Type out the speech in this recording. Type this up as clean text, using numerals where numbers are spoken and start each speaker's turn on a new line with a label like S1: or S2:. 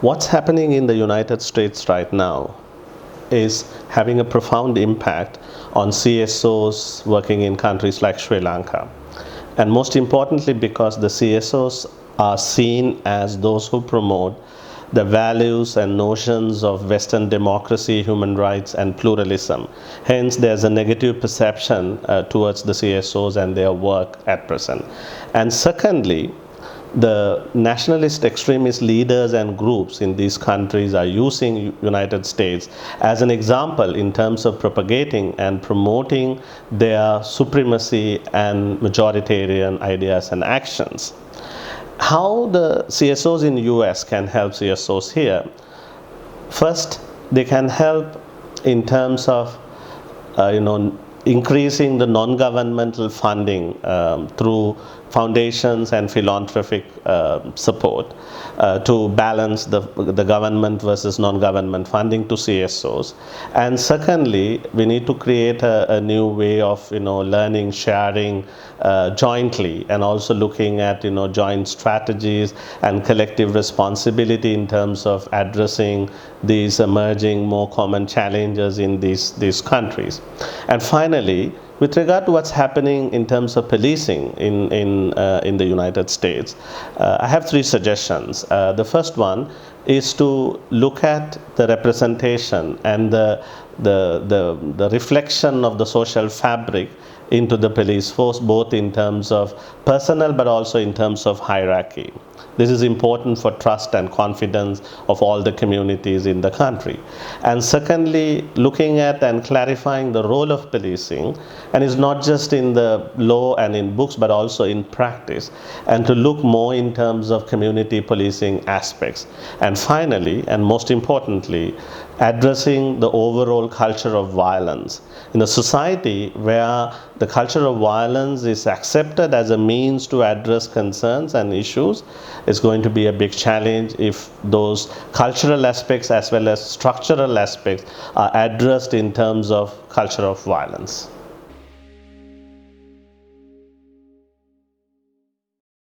S1: What's happening in the United States right now is having a profound impact on CSOs working in countries like Sri Lanka. And most importantly, because the CSOs are seen as those who promote the values and notions of Western democracy, human rights, and pluralism. Hence, there's a negative perception towards the CSOs and their work at present. And secondly, the nationalist extremist leaders and groups in these countries are using United States as an example in terms of propagating and promoting their supremacy and majoritarian ideas and actions. How the CSOs in US can help CSOs here? First, they can help in terms of increasing the non-governmental funding through foundations and philanthropic support to balance the government versus non-government funding to CSOs. And secondly, we need to create a new way of learning, sharing jointly, and also looking at joint strategies and collective responsibility in terms of addressing these emerging more common challenges in these countries. And finally, with regard to what's happening in terms of policing in the United States, I have three suggestions. The first one is to look at the representation and the reflection of the social fabric into the police force, both in terms of personnel but also in terms of hierarchy. This is important for trust and confidence of all the communities in the country. And secondly, looking at and clarifying the role of policing, and it's not just in the law and in books but also in practice, and to look more in terms of community policing aspects. And finally, and most importantly, addressing the overall culture of violence. In a society where the culture of violence is accepted as a means to address concerns and issues, it's going to be a big challenge if those cultural aspects as well as structural aspects are addressed in terms of culture of violence.